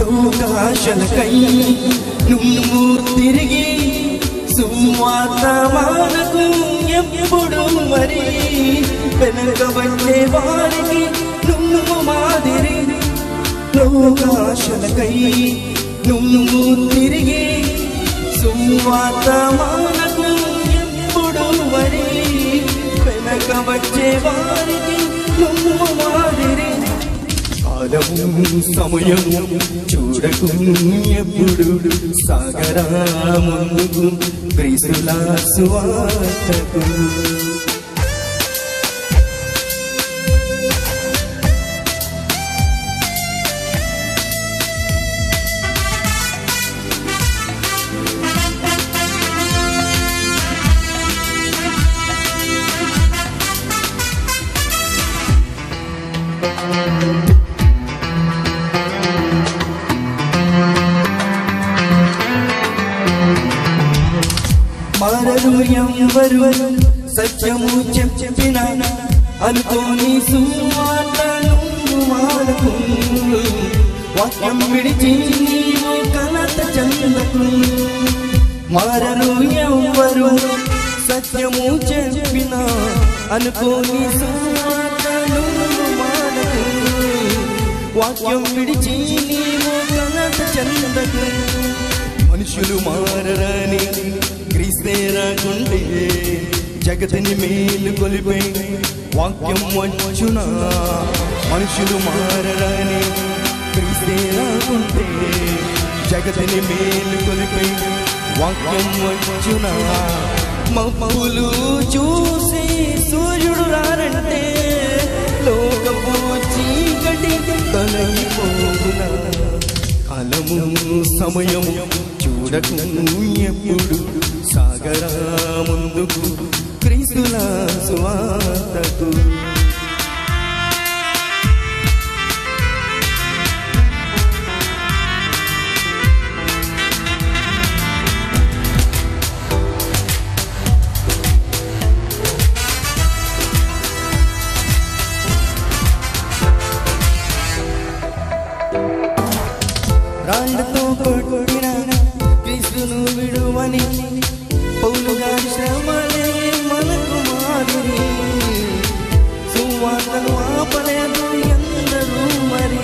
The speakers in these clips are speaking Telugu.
లోకాశలకై నువ్వు తిరిగి సువార్త మానకు ఎప్పుడు మరి వెనక వచ్చే వారికి నువ్వు మాదిరి లోకాశలకై నువ్వు తిరిగి సువార్త మానకు ఎప్పుడు మరి వెనక వచ్చే వారికి నువ్వు మాదిరి కాలము సమయము చూడకు ఎప్పుడు సాగరా ముందుకు క్రీస్తుల సువార్తకు మారరు ఎవరు సత్యము చెప్పిన అనుకోని సువార్తను మారకు వాక్యం విడిచి నీవు కలత చెందకు మారరు ఎవరు సత్యము చెప్పిన అనుకోని సువార్తను మారకు వాక్యం విడిచి నీవు కలత చెందకు మనుషులు మారరని క్రీస్తే రాకుంటే జగతిని మేలు కొలిపే వాక్యం వచ్చునా మనుషులు మారరని క్రీస్తే రాకుంటే జగతిని మేలు కొలిపే వాక్యం వచ్చునా మబ్బులు చూసి సూర్యుడు రారంటే లోకపు చీకటి తొలగిపోవునా కాలము సమయము చూడకు ఎప్పుడు సాగరా ముందుకు క్రీస్తుల సువార్తకు రాళ్ళతో కొట్టిన క్రీస్తును విడువని పౌలు గారి శ్రమలే మనకు మాదిరి సువార్తను ఆపలేదు ఎందరూ మరి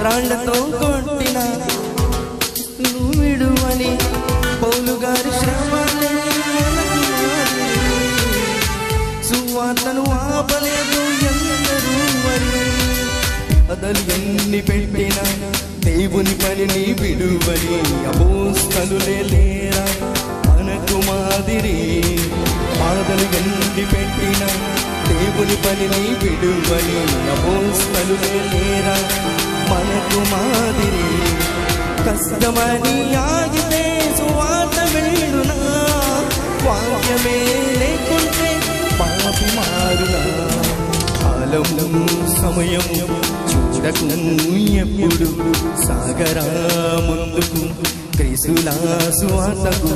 రాళ్ళతో కొట్టిన క్రీస్తును విడువని పౌలు గారి శ్రమలే మనకు మాదిరి సువార్తను ఆపలేదు ఎందరూ మరి అదలు ఎన్ని పెట్టిన దేవుని పనిని విడువని అపోస్తలులే లేరా మనకు మాదిరి బాధలు ఎన్ని పెట్టిన దేవుని పనిని విడువని అపోస్తలులే లేరా మనకు మాదిరి కష్టమని ఆగితే సువార్త వెళ్ళునా వాక్యమే లేకుంటే పాపి మారునా కాలము సమయము చూడకు ఎప్పుడు సాగరా ముందుకు క్రీస్తుల సువార్తకు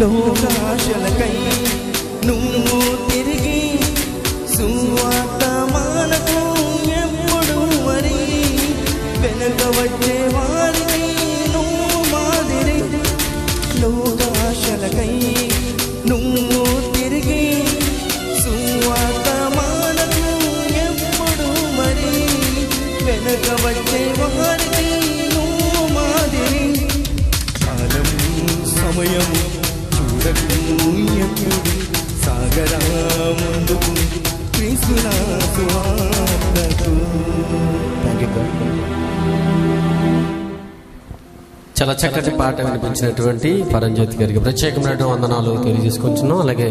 లోకాశలకై నువ్వు తిరిగి సువార్త మానకు ఎప్పుడు మరి వెనక వచ్చే వారికి నువ్వు మాదిరి లోకాశలకై నువ్వు తిరిగి సువార్త మానకు ఎప్పుడు మరి వెనక వచ్చే వారికి నువ్వు మాదిరి కాలము సమయము చూడకు ఎప్పుడు సాగరా ముందుకు క్రీస్తుల సువార్తకు. చాలా చక్కటి పాట వినిపించినటువంటి పరంజ్యోతి గారికి ప్రత్యేకమైన వందనాలు తెలియజేసుకుంటున్నాం. అలాగే